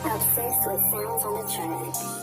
Obsessed with sounds on the track.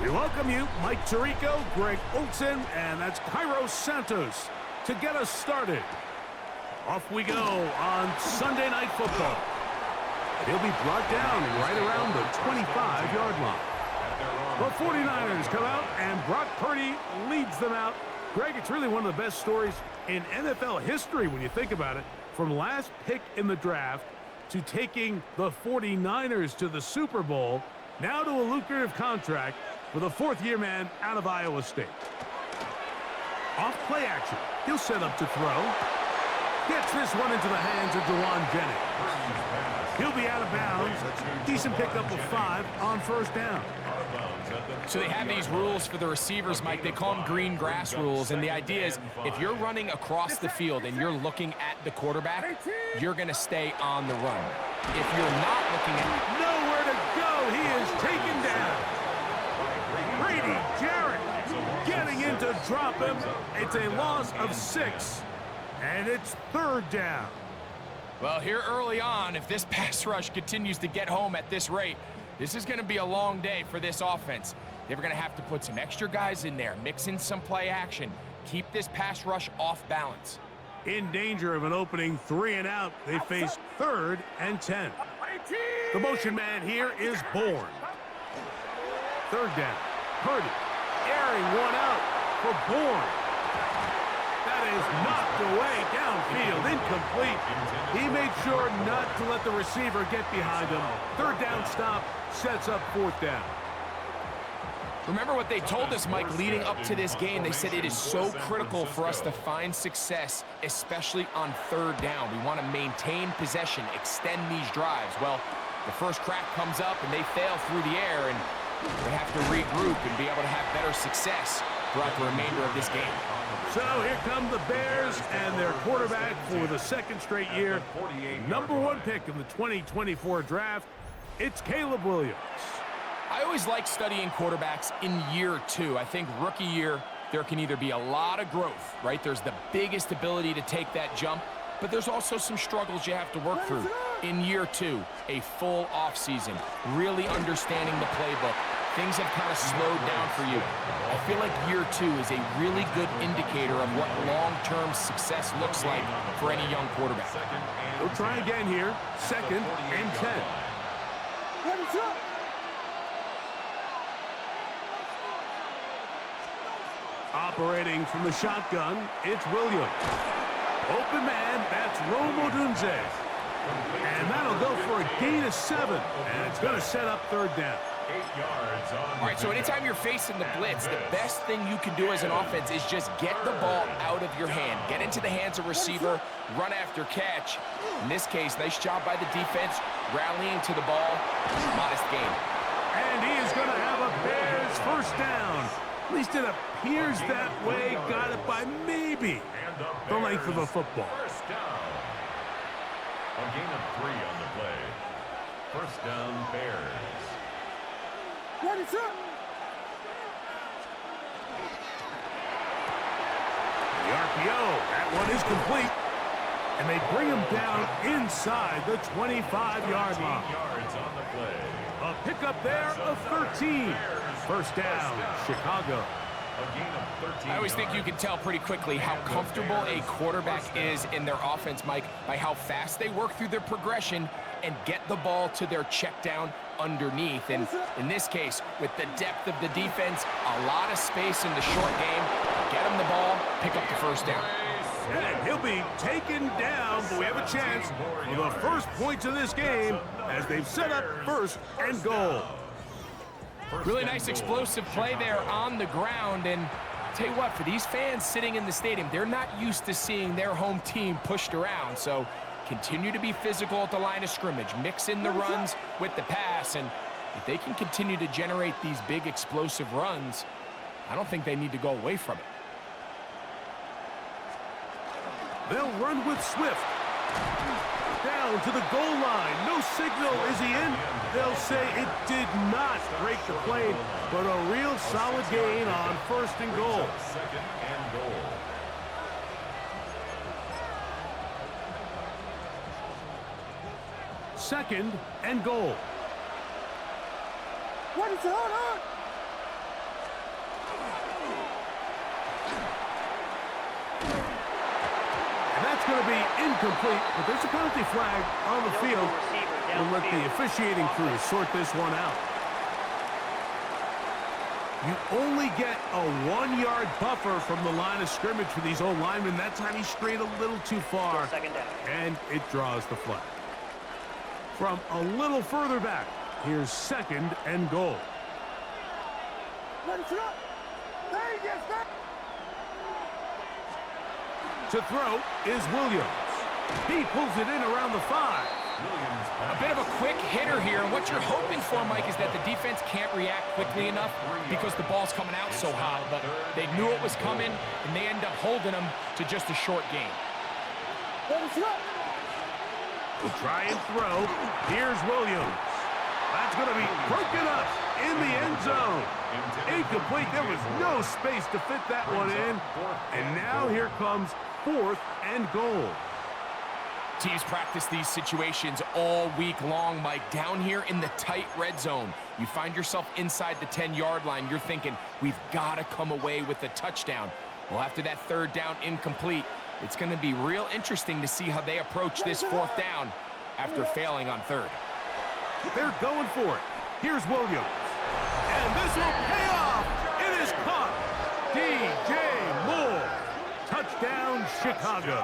We welcome you, Mike Tirico, Greg Olson, and that's Cairo Santos to get us started. Off we go on Sunday Night Football. He'll be brought down right around the 25-yard line. The 49ers come out, and Brock Purdy leads them out. Greg, it's really one of the best stories in NFL history when you think about it. From last pick in the draft to taking the 49ers to the Super Bowl, now to a lucrative contract for the fourth-year man out of Iowa State. Off play action. He'll set up to throw. Gets this one into the hands of Jawan Jennings. He'll be out of bounds. Decent pickup of 5 on first down. So they have these rules for the receivers, Mike. They call them green grass rules. And the idea is if you're running across the field and you're looking at the quarterback, you're going to stay on the run. If you're not looking at... Nowhere to go. He is taken down. Brady Jarrett getting in to drop him. It's a loss of 6, and it's third down. Well, here early on, if this pass rush continues to get home at this rate, this is going to be a long day for this offense. They're going to have to put some extra guys in there, mix in some play action, keep this pass rush off balance. In danger of an opening 3 and out, they face 3rd and 10. The motion man here is Bourne. Third down. Purdy airing one out for Bourne. That is knocked away downfield, incomplete. He made sure not to let the receiver get behind him. Third down stop sets up fourth down. Remember what they told us, Mike, leading up to this game. They said it is so critical for us to find success, especially on third down. We want to maintain possession, extend these drives. Well, the first crack comes up and they fail through the air, and they have to regroup and be able to have better success throughout the remainder of this game. So here come the Bears and their quarterback for the second straight year. Number 1 pick in the 2024 draft, it's Caleb Williams. I always like studying quarterbacks in year 2. I think rookie year, there can either be a lot of growth, right? There's the biggest ability to take that jump, but there's also some struggles you have to work through. In year 2, a full offseason, really understanding the playbook. Things have kind of slowed down for you. I feel like year 2 is a really good indicator of what long-term success looks like for any young quarterback. We'll try again here. 2nd and 10. Operating from the shotgun, it's Williams. Open man, that's Rome Odunze. And that'll go for a gain of 7. And it's going to set up third down. 8 yards on. All right, so anytime you're facing the blitz, the best thing you can do as an offense is just get the ball out of your hand. Get into the hands of receiver, run after catch. In this case, nice job by the defense, rallying to the ball. Modest gain. And he is going to have a Bears first down. At least it appears that way. Got it by maybe the length of a football. First down. A gain of 3 on the play. First down, Bears. What is up? The RPO, that one is complete. And they bring him down inside the 25-yard line. 18 yards on the play. A pickup there of 13. First down, Chicago. A gain of 13 I always think you can tell pretty quickly how comfortable a quarterback is in their offense, Mike, by how fast they work through their progression and get the ball to their check down underneath. And in this case, with the depth of the defense, a lot of space in the short game, get him the ball, pick up the first down. And he'll be taken down, but we have a chance for the first points of this game as they've set up first and goal. Really nice explosive play there on the ground. And I'll tell you what, for these fans sitting in the stadium, they're not used to seeing their home team pushed around. So continue to be physical at the line of scrimmage, mix in the runs with the pass, and if they can continue to generate these big explosive runs, I don't think they need to go away from it. They'll run with Swift. Down to the goal line. No signal. Is he in? They'll say it did not break the plane, but a real solid gain on first and goal. Second and goal. Second and goal. What is going on? And that's going to be incomplete, but there's a penalty flag on the field. We'll let the officiating crew sort this one out. You only get a 1-yard buffer from the line of scrimmage for these old linemen. That time he strayed a little too far, and it draws the flag. From a little further back, here's second and goal. To throw is Williams. He pulls it in around the 5. A bit of a quick hitter here. What you're hoping for, Mike, is that the defense can't react quickly enough because the ball's coming out so hot. But they knew it was coming, and they end up holding them to just a short gain. Will try and throw. Here's Williams. That's going to be broken up in the end zone. Incomplete. There was no space to fit that one in. And now here comes fourth and goal. Teams practice these situations all week long, Mike. Down here in the tight red zone, you find yourself inside the 10-yard line. You're thinking, we've got to come away with a touchdown. Well, after that third down incomplete, it's going to be real interesting to see how they approach this fourth down after failing on third. They're going for it. Here's Williams. And this will pay off. It is caught. DJ Moore. Touchdown, Chicago.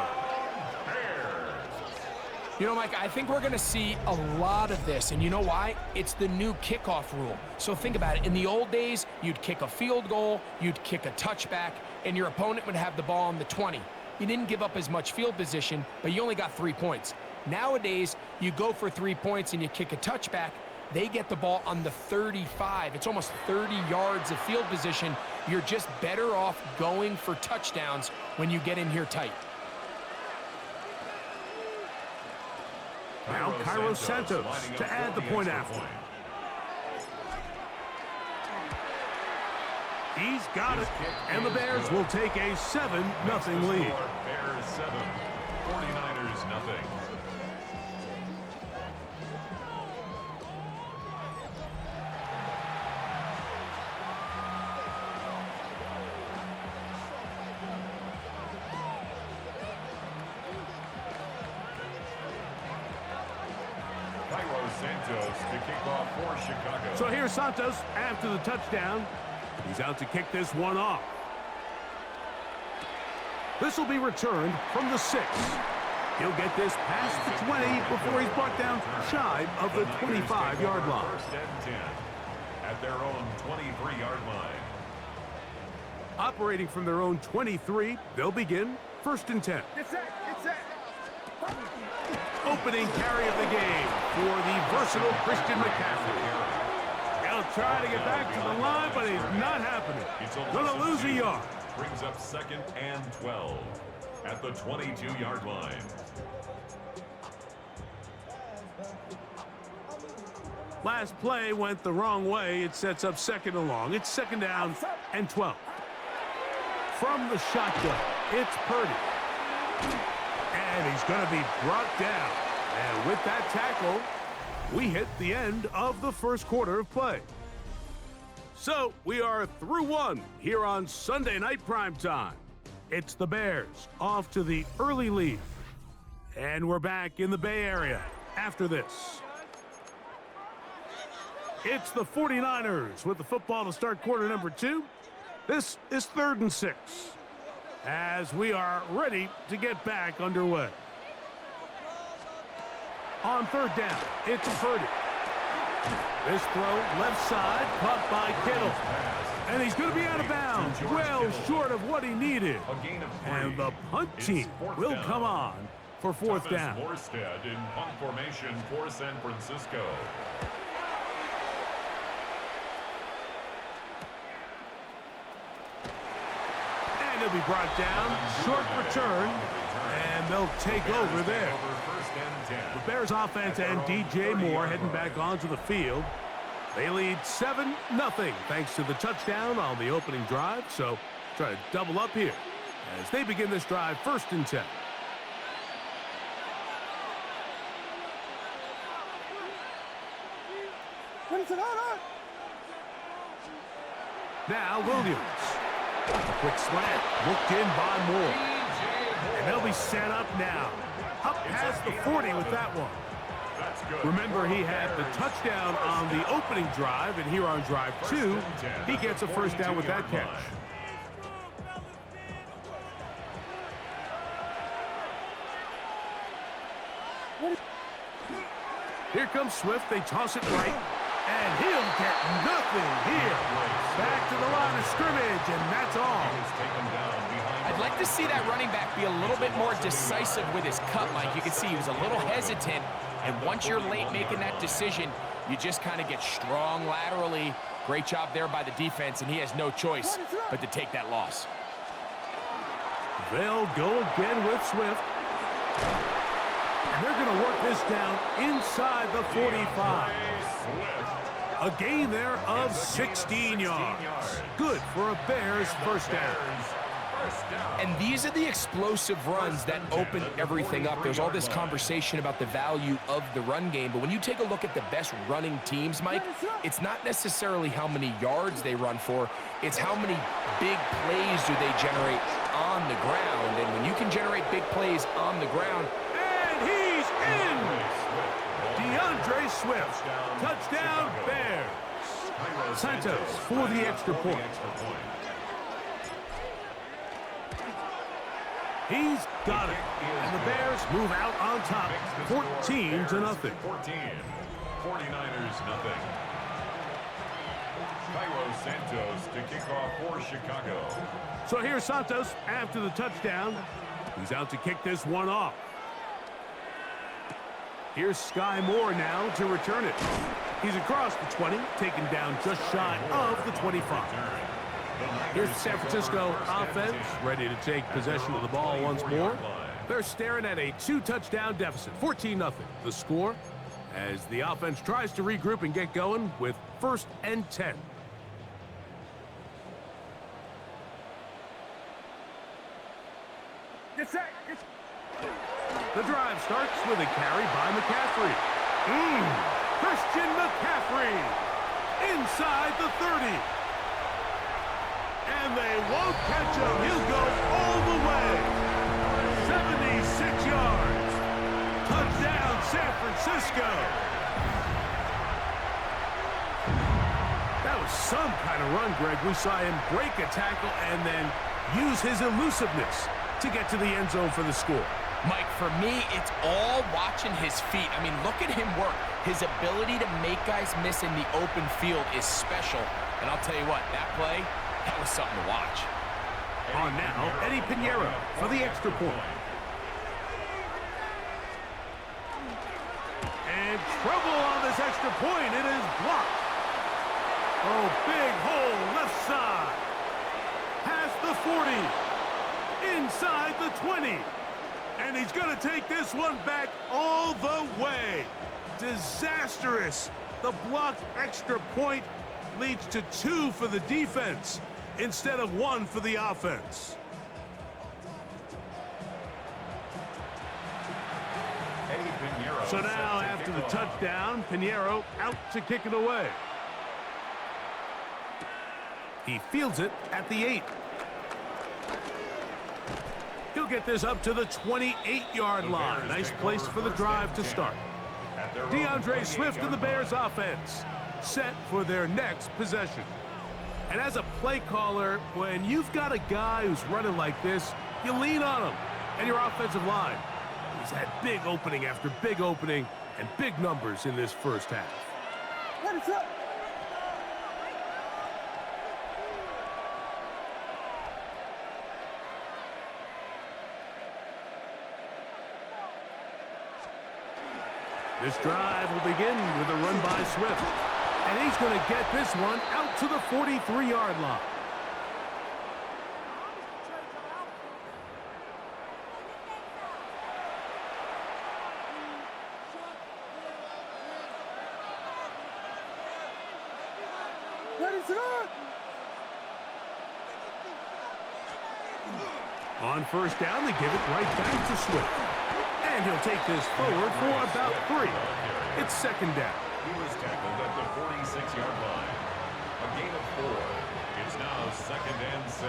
You know, Mike, I think we're going to see a lot of this, and you know why? It's the new kickoff rule. So think about it. In the old days, you'd kick a field goal, you'd kick a touchback, and your opponent would have the ball on the 20. You didn't give up as much field position, but you only got 3 points. Nowadays, you go for 3 points and you kick a touchback, they get the ball on the 35. It's almost 30 yards of field position. You're just better off going for touchdowns when you get in here tight. Now Cairo Santos to add the point after. He's got it, and the Bears will take a 7-0 lead. Bears 7, 49ers nothing. Santos to kick off for Chicago. So here's Santos after the touchdown. He's out to kick this one off. This will be returned from the 6. He'll get this past the 20 before he's brought down shy of the 25-yard line. First and 10 at their own 23-yard line. Operating from their own 23, they'll begin first and 10. Opening carry of the game for the versatile Christian McCaffrey. He'll try to get back to the line, but he's not happening. Gonna lose a yard. Brings up second and 12 at the 22-yard line. Last play went the wrong way. It sets up second and long. It's second down and 12. From the shotgun, it's Purdy. And he's going to be brought down. And with that tackle, we hit the end of the first quarter of play. So we are through one here on Sunday Night Primetime. It's the Bears off to the early lead. And we're back in the Bay Area after this. It's the 49ers with the football to start quarter number 2. This is 3rd and 6 as we are ready to get back underway. On 3rd down, it's Purdy. This throw left side, caught by Kittle. And he's going to be out of bounds, well short of what he needed. And the punt team will come on for 4th down. Morstead in punt formation for San Francisco. And he'll be brought down, short return, and they'll take over there. The Bears offense and DJ Moore heading back onto the field. They lead 7-0 thanks to the touchdown on the opening drive. So try to double up here as they begin this drive 1st and 10. Now Williams. A quick slant, looked in by Moore. And they'll be set up now. Up past the 40 with that one. Remember, he had the touchdown on the opening drive, and here on drive 2, he gets a 1st down with that catch. Here comes Swift. They toss it right, and he'll get nothing here. Back to the line of scrimmage, and that's all. I'd like to see that running back be a little bit more decisive with his cut, Mike. You can see he was a little hesitant, and once you're late making that decision, you just kind of get strong laterally. Great job there by the defense, and he has no choice but to take that loss. They'll go again with Swift. And they're going to work this down inside the 45. A gain there of 16 yards. Good for a Bears 1st down. And these are the explosive runs that open everything up. There's all this conversation about the value of the run game, but when you take a look at the best running teams, Mike, it's not necessarily how many yards they run for, it's how many big plays do they generate on the ground. And when you can generate big plays on the ground, and he's in! DeAndre Swift, touchdown Bears. Santos for the extra point. He's got it. And the Bears move out on top, 14-0. 14. 49ers nothing. Cairo Santos to kick off for Chicago. So here's Santos after the touchdown. He's out to kick this one off. Here's Sky Moore now to return it. He's across the 20, taken down just shy of the 25. Here's the San Francisco offense, ready to take possession of the ball once more. They're staring at a 2-touchdown deficit, 14-0. The score as the offense tries to regroup and get going with 1st and 10. The drive starts with a carry by McCaffrey. Christian McCaffrey inside the 30. And they won't catch him. He'll go all the way. 76 yards. Touchdown, San Francisco. That was some kind of run, Greg. We saw him break a tackle and then use his elusiveness to get to the end zone for the score. Mike, for me, it's all watching his feet. I mean, look at him work. His ability to make guys miss in the open field is special. And I'll tell you what, that play, that was something to watch. On now, Eddie Pinheiro for the extra point. And trouble on this extra point. It is blocked. Oh, big hole left side. Past the 40. Inside the 20. And he's going to take this one back all the way. Disastrous. The blocked extra point leads to 2 for the defense instead of 1 for the offense. So now after the touchdown, Pinheiro out to kick it away. He fields it at the 8. He'll get this up to the 28-yard line. Nice place for the drive to start. DeAndre Swift and the Bears offense set for their next possession. And as a play caller, when you've got a guy who's running like this, you lean on him. And your offensive line, he's had big opening after big opening and big numbers in this first half. This drive will begin with a run by Swift. And he's going to get this one out to the 43-yard line. On first down, they give it right back to Swift. And he'll take this forward for about 3. It's second down. He was tackled at the 46-yard line. A gain of 4. It's now second and 6.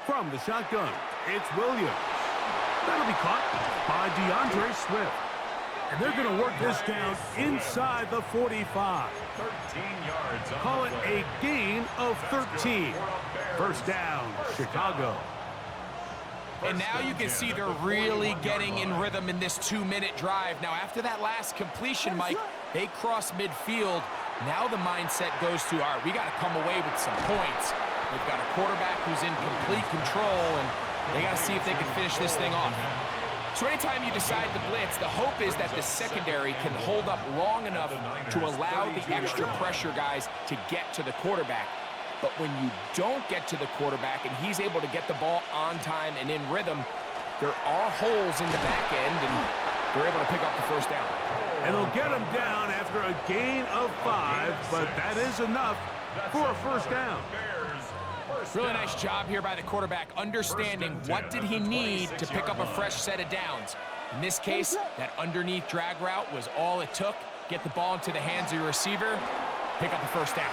From the shotgun, it's Williams. That'll be caught by DeAndre Swift. And they're going to work this down inside the 45. 13 yards. Call it a gain of 13. First down, Chicago. And now you can see they're really getting in rhythm in this 2-minute drive. Now, after that last completion, Mike, they cross midfield. Now the mindset goes to, all right, we got to come away with some points. They've got a quarterback who's in complete control, and they got to see if they can finish this thing off. So anytime you decide to blitz, the hope is that the secondary can hold up long enough to allow the extra pressure guys to get to the quarterback. But when you don't get to the quarterback and he's able to get the ball on time and in rhythm, there are holes in the back end, and they're able to pick up the first down. And they'll get him down after a gain of 5, but that is enough for a first down. Really nice job here by the quarterback, understanding what did he need to pick up a fresh set of downs. In this case, that underneath drag route was all it took. Get the ball into the hands of your receiver, pick up the first down.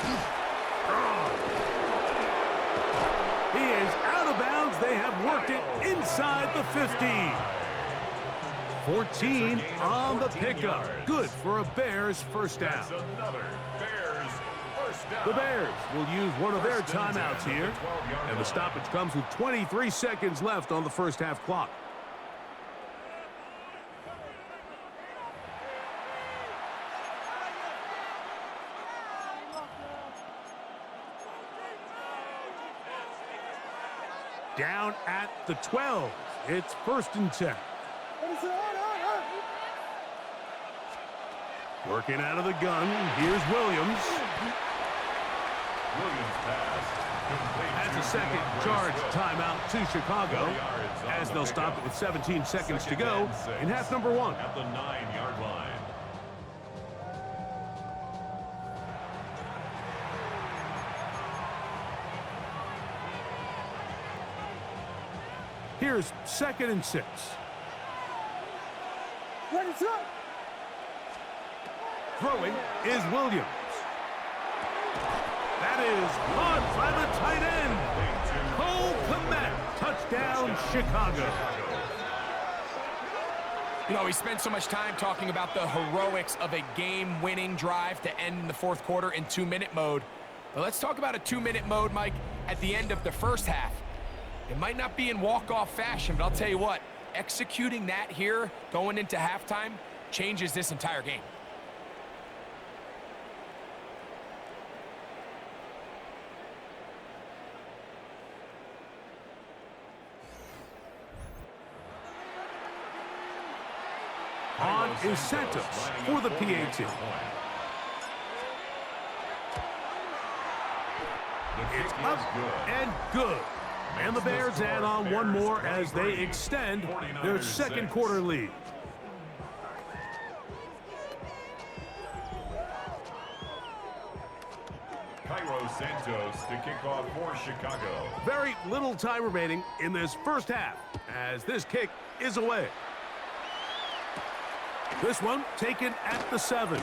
He is out of bounds. They have worked it inside the 50. 14 on the pickup. Good for a Bears first down. The Bears will use one of their timeouts here. And the stoppage comes with 23 seconds left on the first half clock. Down at the 12. It's first and 10. Working out of the gun. Here's Williams. That's a second charge timeout to Chicago as they'll stop it with 17 seconds to go in half number 1. At the 9-yard line. Here's second and 6. Throwing is Williams. That is caught by the tight end. Cole Kmet, touchdown Chicago. You know, we spent so much time talking about the heroics of a game-winning drive to end in the fourth quarter in 2-minute mode. But let's talk about a 2-minute mode, Mike, at the end of the first half. It might not be in walk-off fashion, but I'll tell you what, executing that here going into halftime changes this entire game. On is Santos for the PAT. It's up and good. And the Bears add on one more as they extend their second quarter lead. Cairo Santos to kick off for Chicago. Very little time remaining in this first half as this kick is away. This one taken at the 7.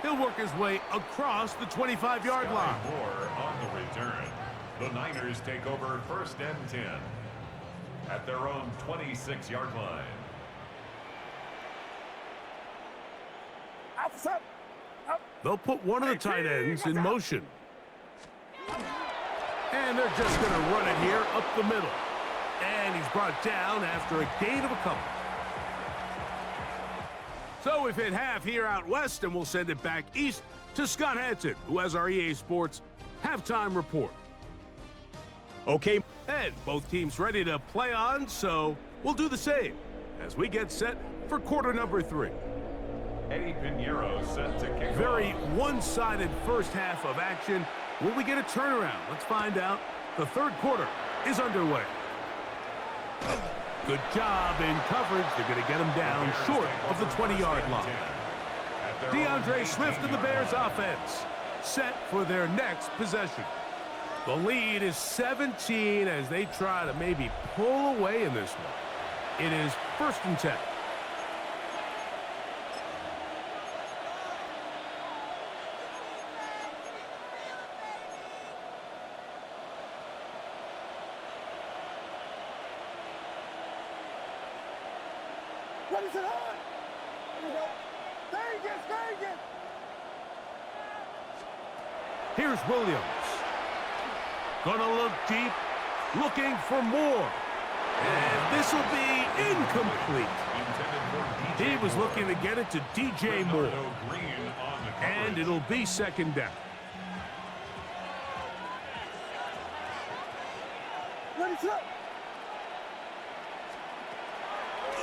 He'll work his way across the 25-yard line. Moore on the return. The Niners take over 1st and 10 at their own 26-yard line. They'll put one of the tight ends in motion. And they're just going to run it here up the middle. And he's brought down after a gain of a couple. So we've hit half here out west, and we'll send it back east to Scott Hanson, who has our EA Sports halftime report. Okay, and both teams ready to play on, so we'll do the same as we get set for quarter number 3. Eddie Pinheiro set to kick Very off. one-sided first half of action. Will we get a turnaround? Let's find out. The third quarter is underway. Good job in coverage. They're going to get him down short of the 20-yard line. DeAndre Swift and the Bears offense set for their next possession. The lead is 17 as they try to maybe pull away in this one. It is 1st and 10. What is it on? Vegas! Here's Williams. Gonna look deep, looking for more. And this will be incomplete. He was looking to get it to DJ Moore. And it'll be 2nd down. Ready, up.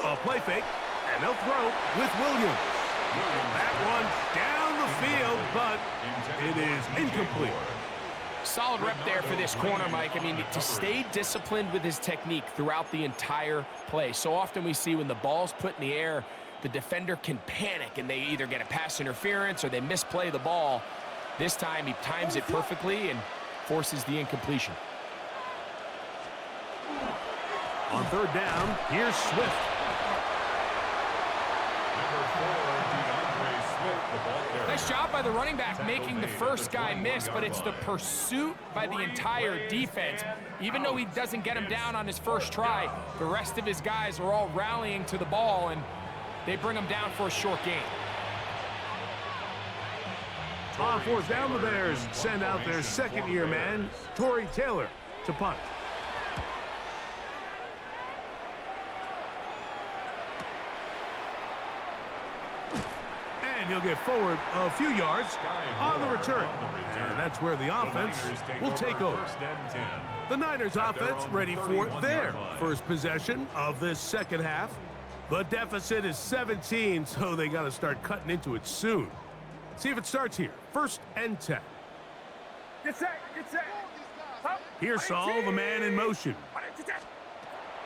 A play fake, and they'll throw with Williams. That one down the field, but it is incomplete. Solid rep there for this corner, Mike. I mean, to stay disciplined with his technique throughout the entire play. So often we see when the ball's put in the air, the defender can panic, and they either get a pass interference or they misplay the ball. This time, he times it perfectly and forces the incompletion. On 3rd down, here's Swift. Nice job by the running back making the first guy miss, but it's the pursuit by the entire defense. Even though he doesn't get him down on his first try, the rest of his guys are all rallying to the ball, and they bring him down for a short gain. On 4th down, the Bears send out their 2nd-year man, Torrey Taylor, to punt. And he'll get forward a few yards on the return. And that's where the offense will take over. The Niners offense ready for their first possession of this second half. The deficit is 17, so they got to start cutting into it soon. See if it starts here. 1st and 10. Get set. Here's Saul, the man in motion.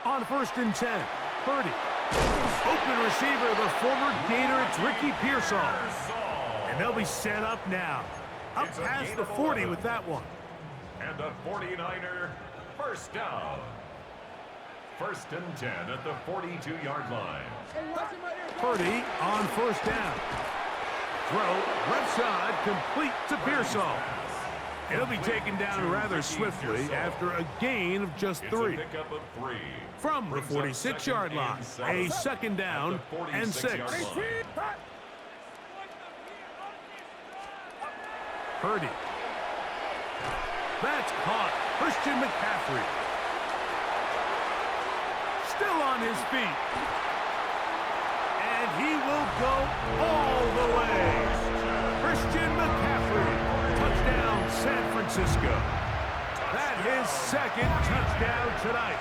On 1st and 10, Purdy. Open receiver, the former Gator, it's Ricky Pearsall. And they'll be set up now. Up past the 40 with that one. And the 49er, 1st down. 1st and 10 at the 42-yard line. Purdy on 1st down. Throw, left side, complete to Pearsall. He'll be taken down rather swiftly after a gain of just 3. From the 46-yard line, a 2nd down and 6. Purdy. That's caught. Christian McCaffrey. Still on his feet. And he will go all the way. Christian McCaffrey. Touchdown, San Francisco. That is 2nd touchdown tonight.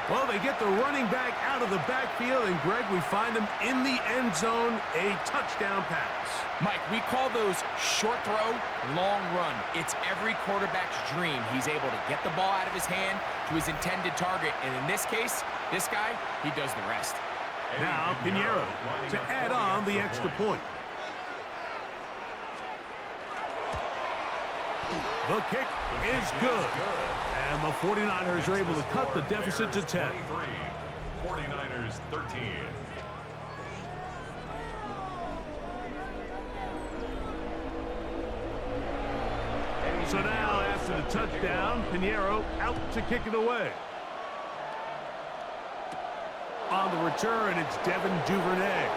Well, they get the running back out of the backfield, and Greg, we find him in the end zone, a touchdown pass. Mike, we call those short throw, long run. It's every quarterback's dream. He's able to get the ball out of his hand to his intended target, and in this case, this guy, he does the rest. Now, Pinheiro to add on the extra point. The kick is good. And the 49ers are able to cut the deficit to 10. 49ers 13. So now, after the touchdown, Pinheiro out to kick it away. On the return, it's Devin Duvernay.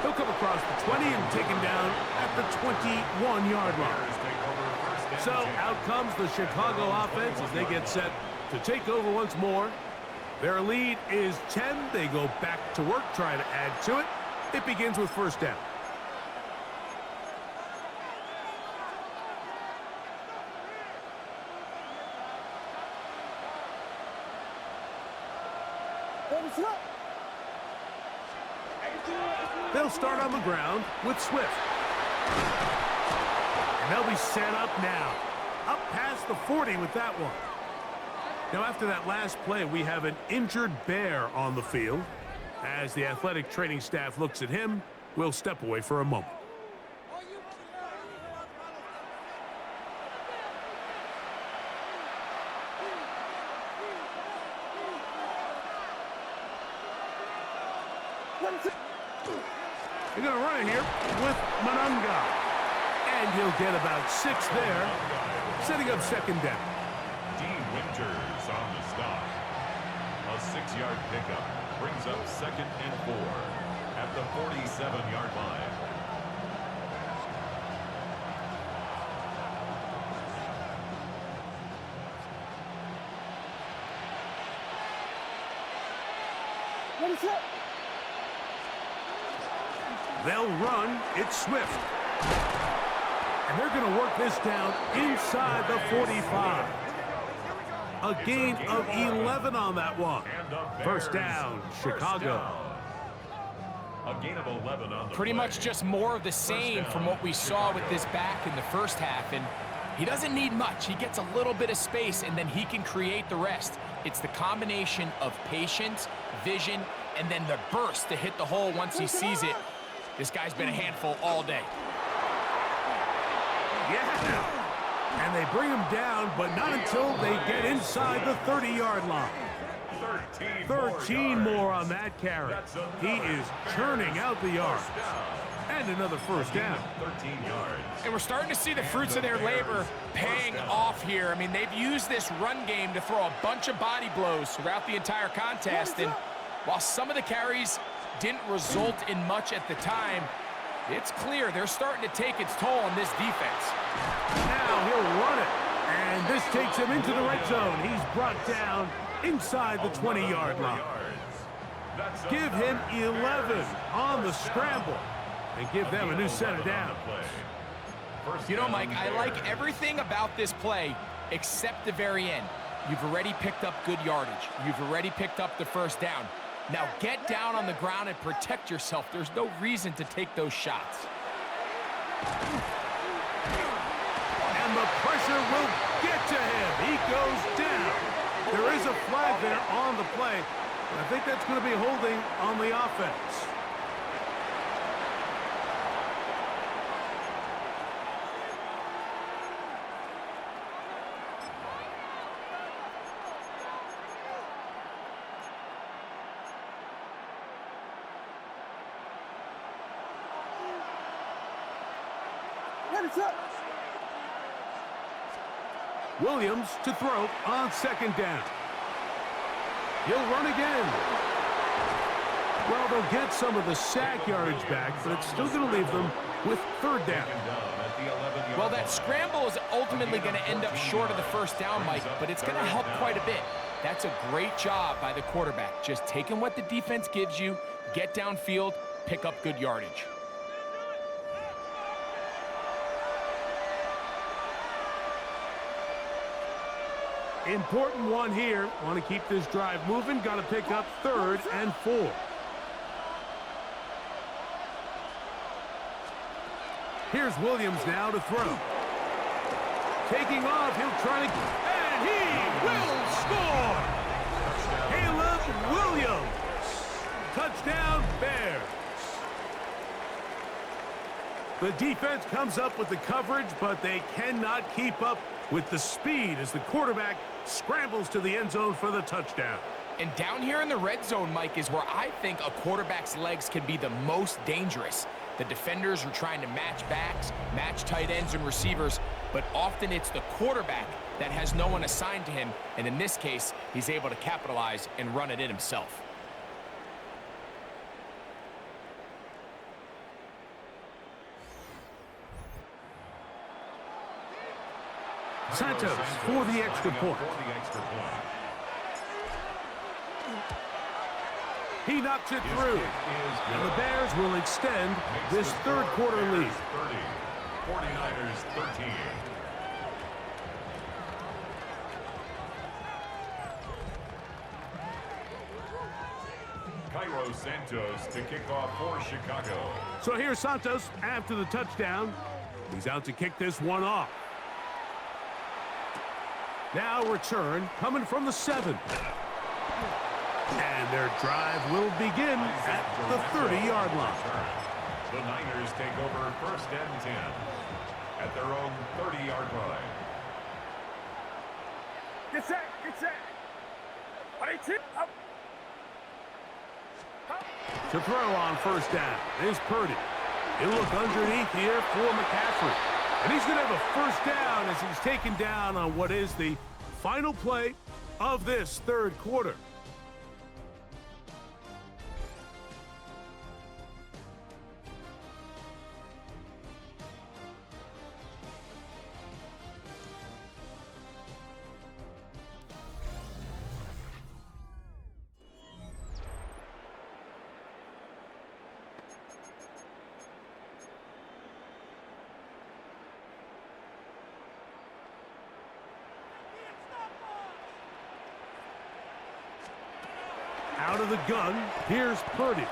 He'll come across the 20 and taken down at the 21-yard line. So out comes the Chicago offense as they get set to take over once more. Their lead is 10. They go back to work, try to add to it. It begins with first down. They'll start on the ground with Swift. And they'll be set up now. Up past the 40 with that one. Now, after that last play, we have an injured Bear on the field. As the athletic training staff looks at him, we'll step away for a moment. They're going to run it here with Manunga. And he'll get about 6 there, setting up second down. D. Winters on the stop. A 6-yard pickup brings up 2nd and 4 at the 47-yard line. What is it? They'll run. It's Swift. And they're going to work this down inside the 45. A gain of 11 on that one. First down, Chicago. A gain of 11 on the Pretty much just more of the same from what we saw with this back in the first half. And he doesn't need much. He gets a little bit of space, and then he can create the rest. It's the combination of patience, vision, and then the burst to hit the hole once he sees it. This guy's been a handful all day. Yeah. And they bring him down, but not until they get inside the 30-yard line. 13 more on that carry. He is churning out the yards. And another first down. 13 yards. And we're starting to see the fruits of their labor paying off here. I mean, they've used this run game to throw a bunch of body blows throughout the entire contest. And while some of the carries didn't result in much at the time, it's clear they're starting to take its toll on this defense. Now he'll run it. And this takes him into the red zone. He's brought down inside the 20-yard line. Give him 11 on the scramble and give them a new set of downs. You know, Mike, I like everything about this play except the very end. You've already picked up good yardage. You've already picked up the first down. Now get down on the ground and protect yourself. There's no reason to take those shots. And the pressure will get to him. He goes down. There is a flag there on the play. I think that's going to be holding on the offense. Williams to throw on second down. He'll run again. Well, they'll get some of the sack yardage back, but it's still going to leave them with third down. Well, that scramble is ultimately going to end up short of the first down, Mike, but it's going to help quite a bit. That's a great job by the quarterback. Just taking what the defense gives you, get downfield, pick up good yardage. Important one here. Want to keep this drive moving. Got to pick up 3rd and 4. Here's Williams now to throw. Taking off, he'll try to... And he will score! Caleb Williams. Touchdown, Bears. The defense comes up with the coverage, but they cannot keep up with the speed as the quarterback scrambles to the end zone for the touchdown. And down here in the red zone, Mike, is where I think a quarterback's legs can be the most dangerous. The defenders are trying to match backs, match tight ends and receivers, but often it's the quarterback that has no one assigned to him, and in this case, he's able to capitalize and run it in himself. Santos for the extra point. He knocks it through, and the Bears will extend this third quarter lead. 49ers 13. Cairo Santos to kick off for Chicago. So here's Santos after the touchdown. He's out to kick this one off. Now return coming from the 7. And their drive will begin at the 30-yard line. The Niners take over first and 10 at their own 30-yard line. Get set, get set. 22, up. To throw on first down is Purdy. He'll look underneath here for McCaffrey. And he's going to have a first down as he's taken down on what is the final play of this third quarter. Out of the gun, here's Purdy.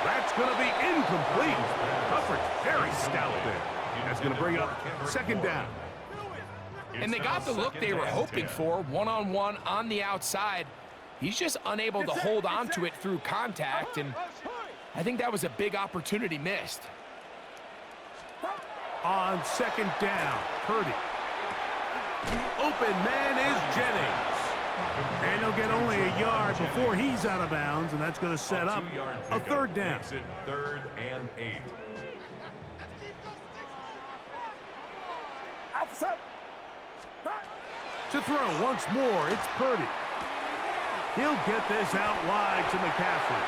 That's going to be incomplete. Coverage very stout there. That's going to bring up second down. And they got the look they were hoping for, one-on-one on the outside. He's just unable to hold on to it through contact, and I think that was a big opportunity missed. On second down, Purdy. The open man is Jennings. And he'll get only a yard before he's out of bounds, and that's going to set up a third down. Makes it 3rd and 8. To throw once more, it's Purdy. He'll get this out wide to McCaffrey.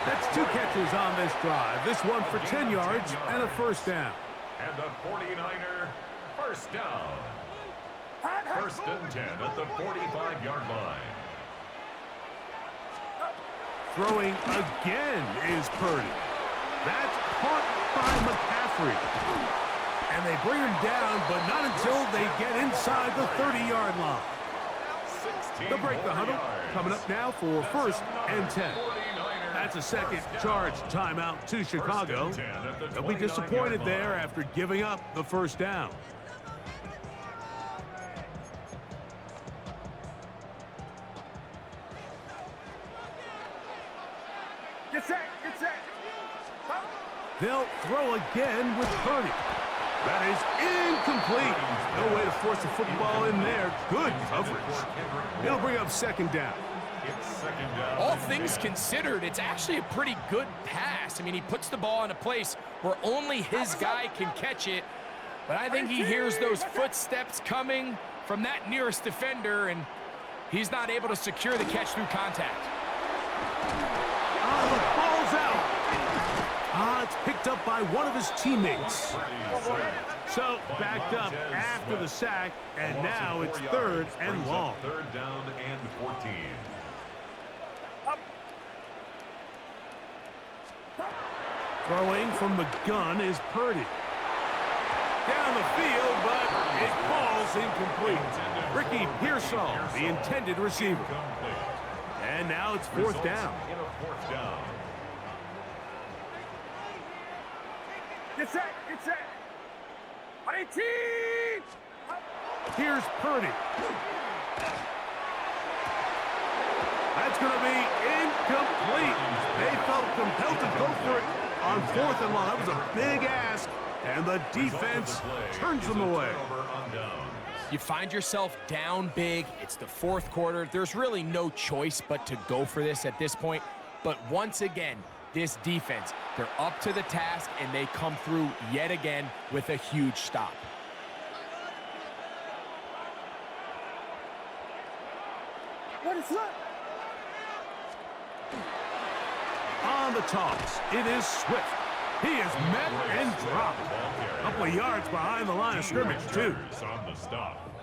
That's 2 catches on this drive. This one for 10 yards and a first down. And the 49er first down. First and 10 at the 45-yard line. Throwing again is Purdy. That's caught by McCaffrey. And they bring him down, but not until they get inside the 30-yard line. They'll break the huddle. Coming up now for first and 10. That's a second charge timeout to Chicago. They'll be disappointed there after giving up the first down. Get set, get set. They'll throw again with Purdy. That is incomplete. No way to force the football in there. Good coverage. It'll bring up second down. All things considered, it's actually a pretty good pass. I mean, he puts the ball in a place where only his guy can catch it. But I think he hears those footsteps coming from that nearest defender, and he's not able to secure the catch through contact. Oh, the ball's out. It's picked up by one of his teammates. So backed up after the sack, and now it's 3rd and long. 3rd down and 14. Throwing from the gun is Purdy. Down the field, but it falls incomplete. Ricky Pearsall, the intended receiver. And now it's 4th down. Get set, get set. 18. Here's Purdy. That's going to be incomplete. They felt compelled to go for it on 4th and long. That was a big ask, and the defense turns them away. You find yourself down big. It's the 4th quarter. There's really no choice but to go for this at this point. But once again, this defense, they're up to the task, and they come through yet again with a huge stop. What is that? On the toss, it is Swift. He is met and dropped. A couple of yards behind the line of scrimmage, too.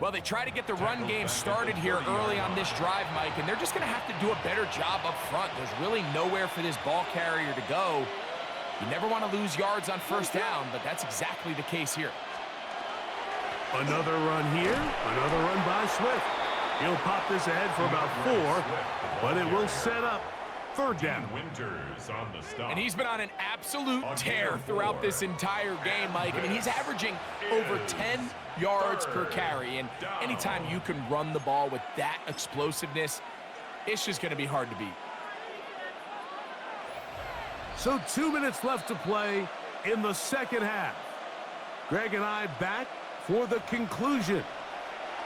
Well, they try to get the run game started here early on this drive, Mike, and they're just going to have to do a better job up front. There's really nowhere for this ball carrier to go. You never want to lose yards on 1st down, but that's exactly the case here. Another run here, another run by Swift. He'll pop this ahead for about 4, but it will set up 3rd down. And he's been on an absolute tear throughout this entire game, Mike. I mean, he's averaging over 10 yards per carry, and anytime you can run the ball with that explosiveness, it's just going to be hard to beat. So 2 minutes left to play in the 2nd half. Greg and I back for the conclusion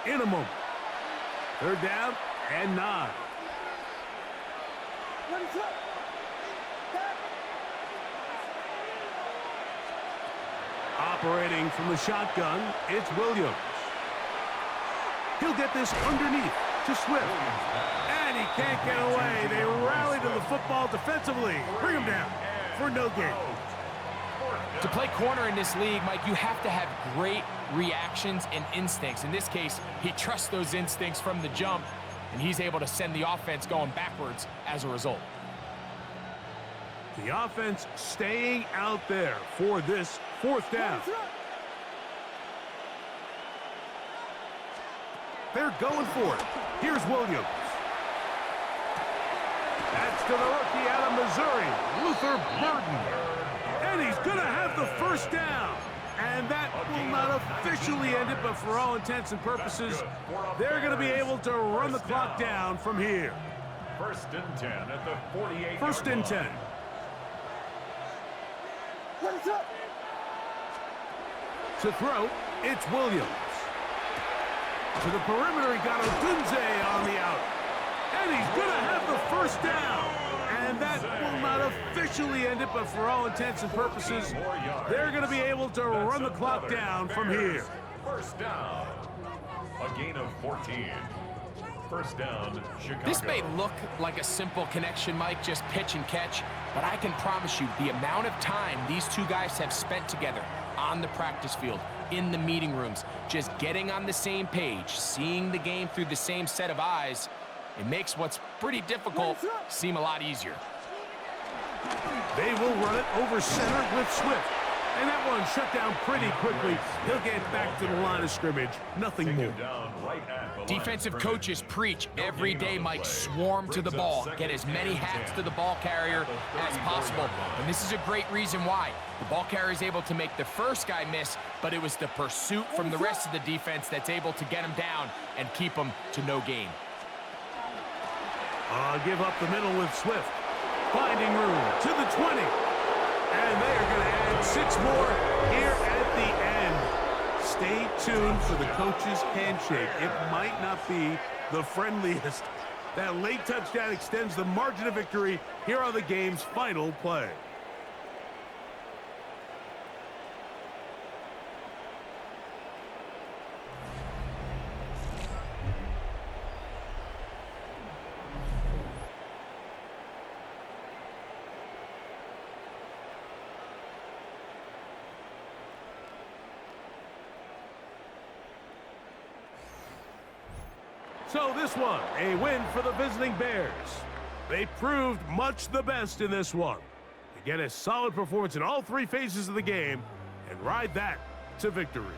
in a moment. 3rd down and 9. What is that? Operating from the shotgun, it's Williams. He'll get this underneath to Swift. And he can't get away. They rally to the football defensively. Bring him down for no gain. To play corner in this league, Mike, you have to have great reactions and instincts. In this case, he trusts those instincts from the jump, and he's able to send the offense going backwards as a result. The offense staying out there for this 4th down. They're going for it. Here's Williams. That's to the rookie out of Missouri, Luther Burden. And he's going to have the 1st down. And that will not officially end it, but for all intents and purposes, they're going to be able to run the clock down from here. 1st and 10 at the 48. 1st and 10. What is up? To throw, it's Williams. To the perimeter, he got Odunze on the out. And he's going to have the 1st down. And that will not officially end it, but for all intents and purposes, they're going to be able to run the clock down from here. 1st down. A gain of 14. 1st down, Chicago. This may look like a simple connection, Mike, just pitch and catch, but I can promise you the amount of time these two guys have spent together on the practice field, in the meeting rooms, just getting on the same page, seeing the game through the same set of eyes, it makes what's pretty difficult seem a lot easier. They will run it over center with Swift. And that one shut down pretty quickly. He'll get back to the line of scrimmage. Nothing more. Defensive coaches preach every day, Mike, swarm to the ball. Get as many hacks to the ball carrier as possible. And this is a great reason why. The ball carrier is able to make the first guy miss, but it was the pursuit from the rest of the defense that's able to get him down and keep him to no gain. Give up the middle with Swift. Finding room to the 20. And they are going to add 6 more here at the end. Stay tuned for the coach's handshake. It might not be the friendliest. That late touchdown extends the margin of victory here on the game's final play. So this one, a win for the visiting Bears. They proved much the best in this one. They get a solid performance in all 3 phases of the game and ride that to victory.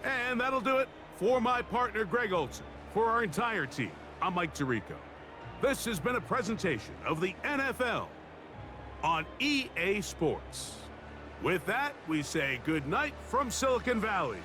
And that'll do it for my partner, Greg Olson. For our entire team, I'm Mike Tirico. This has been a presentation of the NFL on EA Sports. With that, we say good night from Silicon Valley.